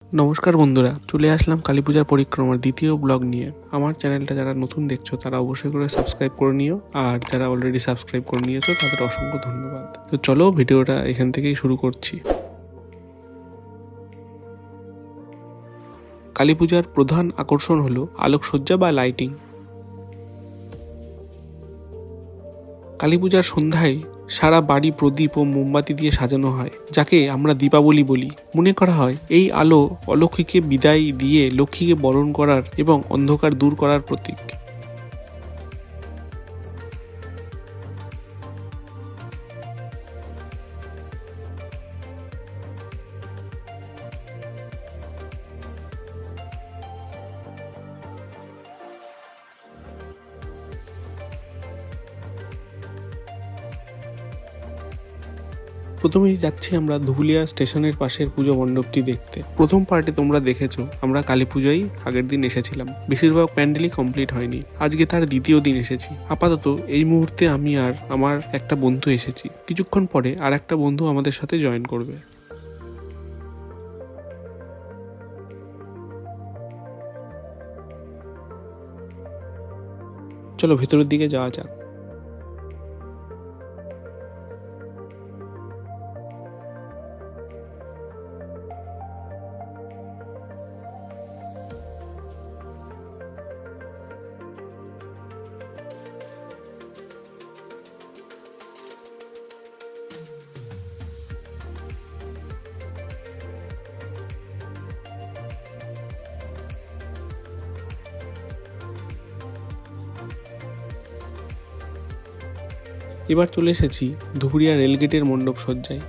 নমস্কার বন্ধুরা, চলে আসলাম কালী পূজার পরিক্রমার দ্বিতীয় ব্লগ নিয়ে। আমার চ্যানেলটা যারা নতুন দেখছো তারা অবশ্যই করে সাবস্ক্রাইব করে নিও, আর যারা অলরেডি সাবস্ক্রাইব করে নিয়েছো তাদের অসংখ্য ধন্যবাদ। তো চলো ভিডিওটা এখান থেকেই শুরু করছি। কালী পূজার প্রধান আকর্ষণ হলো আলোকসজ্জা বা লাইটিং। কালী পূজার সন্ধ্যায় সারা বাড়ি প্রদীপ ও মোমবাতি দিয়ে সাজানো হয়, যাকে আমরা দীপাবলি বলি। মনে করা হয় এই আলো অলৌকিককে বিদায় দিয়ে লক্ষ্মীকে বরণ করার এবং অন্ধকার দূর করার প্রতীক। প্রথমেই যাচ্ছি আমরা ধুবুলিয়া স্টেশনের পাশের পুজো মণ্ডপটি দেখতে। প্রথম পার্টে তোমরা দেখেছো আমরা কালী পুজোয় আগের দিন এসেছিলাম, বেশিরভাগ প্যান্ডেলই কমপ্লিট হয়নি। আজকে তার দ্বিতীয় দিন এসেছি। আপাতত এই মুহূর্তে আমি আর আমার একটা বন্ধু এসেছি। কিছুক্ষণ পরে আর একটা বন্ধু আমাদের সাথে জয়েন করবে। চলো ভেতরের দিকে যাওয়া যাক। এবার চলে এসেছি ধুবুলিয়া রেলগেটের মণ্ডপ সজ্জায়।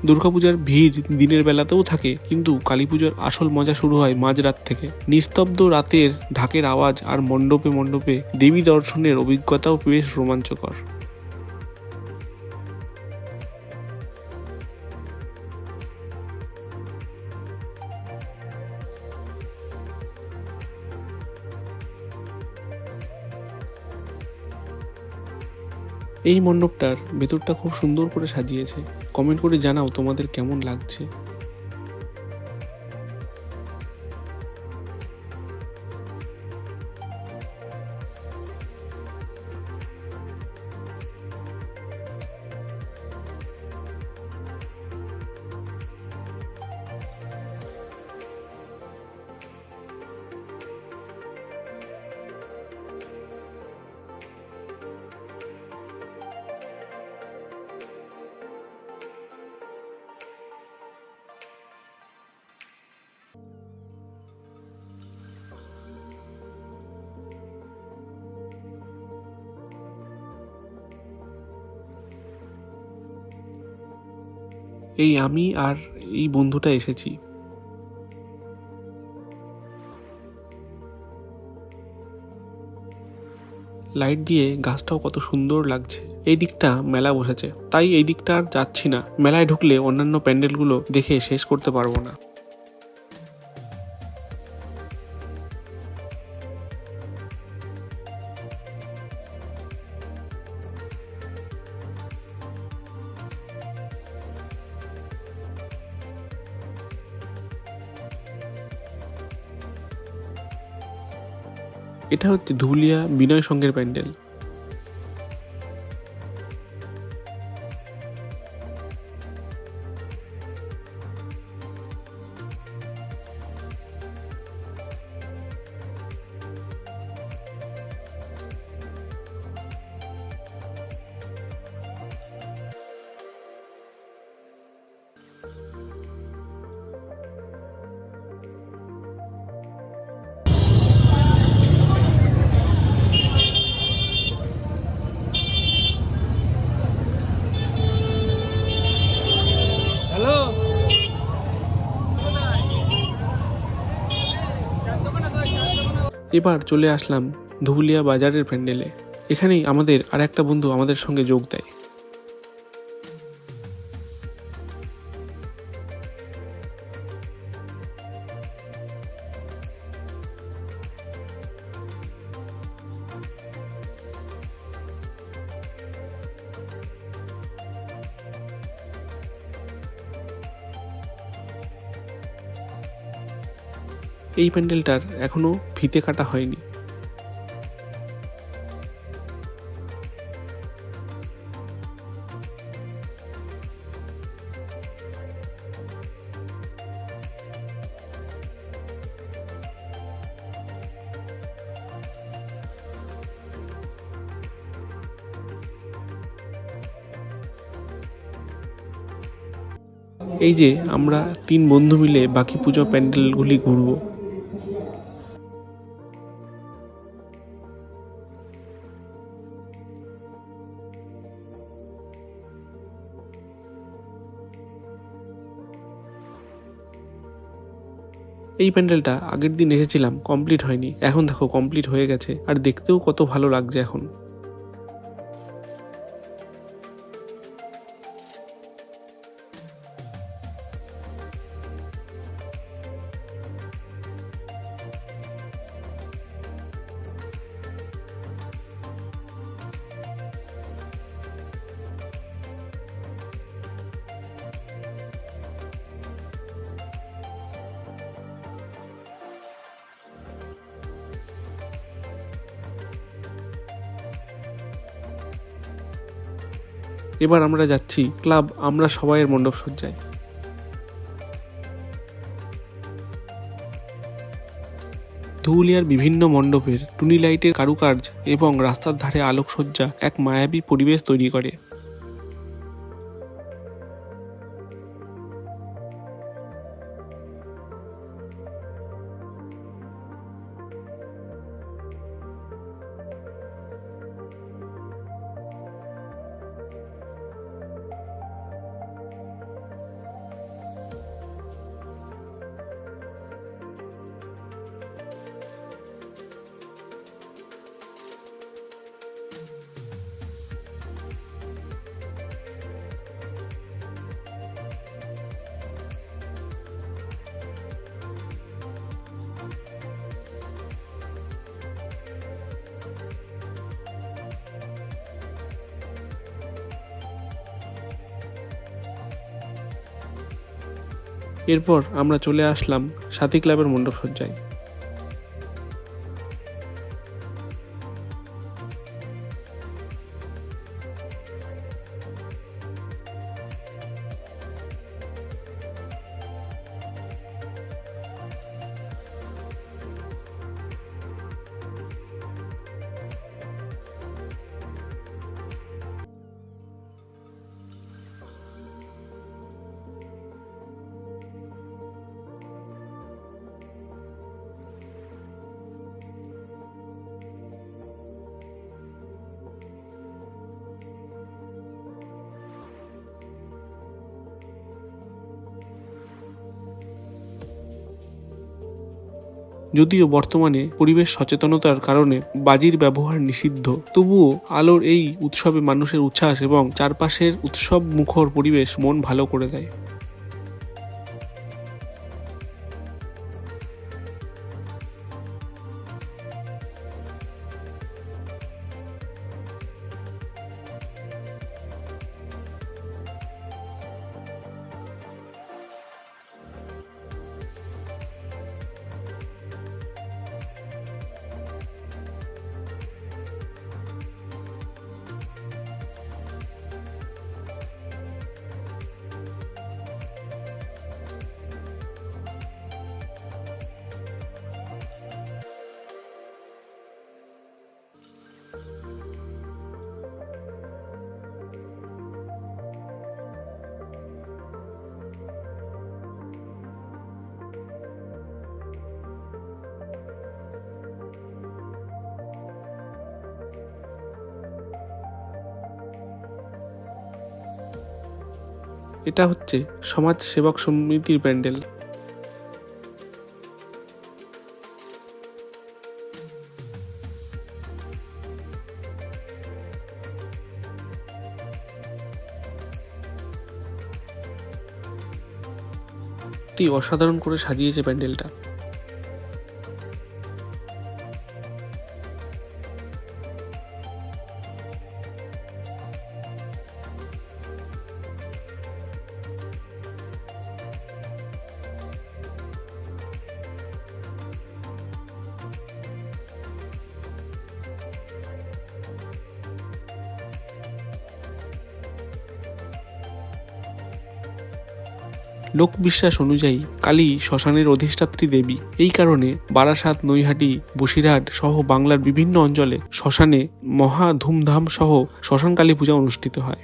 দুর্গাপূজার ভিড় দিনের বেলাতেও থাকে, কিন্তু কালী পুজোর আসল মজা শুরু হয় মাঝরাত থেকে। নিস্তব্ধ রাতের ঢাকের আওয়াজ আর মণ্ডপে মণ্ডপে দেবী দর্শনের অভিজ্ঞতাও বেশ রোমাঞ্চকর। এই মণ্ডপটার ভেতরটা খুব সুন্দর করে সাজিয়েছে। কমেন্ট করে জানাও তোমাদের কেমন লাগছে। এই আমি আর এই বন্ধুটা এসেছি। লাইট দিয়ে গাছটাও কত সুন্দর লাগছে। এই দিকটা মেলা বসেছে, তাই এই দিকটা আর যাচ্ছি না। মেলায় ঢুকলে অন্যান্য প্যান্ডেলগুলো দেখে শেষ করতে পারবো না। এটা হচ্ছে ধুলিয়া বিনয় সংঘের প্যান্ডেল। এবার চলে আসলাম ধুবুলিয়া বাজারের প্যান্ডেলে। এখানেই আমাদের আর একটা বন্ধু আমাদের সঙ্গে যোগ দেয়। এই প্যান্ডেলটার এখনো ফিতে কাটা হয়নি। এই যে আমরা 3 বন্ধু মিলে বাকি পুজো প্যান্ডেলগুলি ঘুরবো। এই প্যান্ডেলটা আগের দিন এসেছিলাম, কমপ্লিট হয়নি। এখন দেখো কমপ্লিট হয়ে গেছে, আর দেখতেও কত ভালো লাগছে এখন। এবার আমরা যাচ্ছি ক্লাব আমরা সবাইয়ের মণ্ডপ সজ্জায়। ধুবুলিয়ার বিভিন্ন মণ্ডপের টুনি লাইটের কারুকার্য এবং রাস্তার ধারে আলোকসজ্জা এক মায়াবী পরিবেশ তৈরি করে। এরপর আমরা চলে আসলাম সাথী ক্লাবের মণ্ডপ সজ্জায়। যদিও বর্তমানে পরিবেশ সচেতনতার কারণে বাজির ব্যবহার নিষিদ্ধ, তবুও আলোর এই উৎসবে মানুষের উচ্ছ্বাস এবং চারপাশের উৎসব মুখর পরিবেশ মন ভালো করে দেয়। এটা হচ্ছে সমাজ সেবক সমিতির প্যান্ডেল। অসাধারণ করে সাজিয়েছে প্যান্ডেলটা। লোকবিশ্বাস অনুযায়ী কালী শ্মশানের অধিষ্ঠাত্রী দেবী। এই কারণে বারাসাত, নৈহাটি, বসিরহাট সহ বাংলার বিভিন্ন অঞ্চলে শ্মশানে মহা ধুমধাম সহ শ্মশান কালী পূজা অনুষ্ঠিত হয়।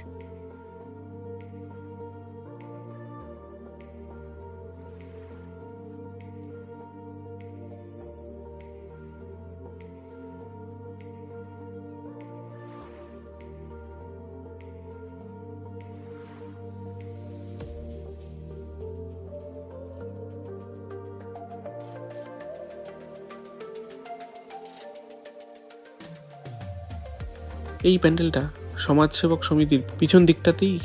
এই প্যান্ডেলটা সমাজসেবক সমিতির পিছন দিকটাতেই।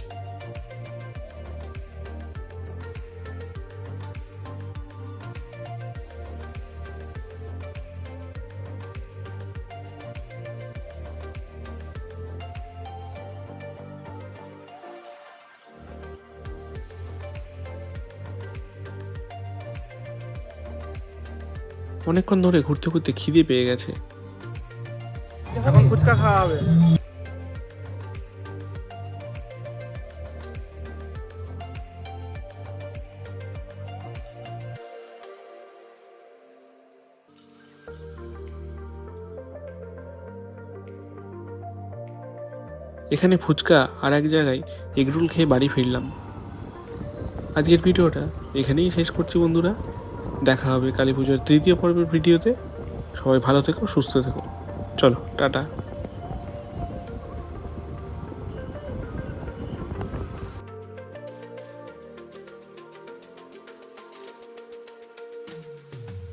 অনেকক্ষণ ধরে ঘুরতে ঘুরতে খিদে পেয়ে গেছে। এখন ফুচকা খাওয়া হবে। এখানে ফুচকা আর এক জায়গায় এগরোল খেয়ে বাড়ি ফিরলাম। আজকের ভিডিওটা এখানেই শেষ করছি বন্ধুরা। দেখা হবে কালী পুজোর তৃতীয় পর্বের ভিডিওতে। সবাই ভালো থেকো, সুস্থ থেকো। চলো টাটা।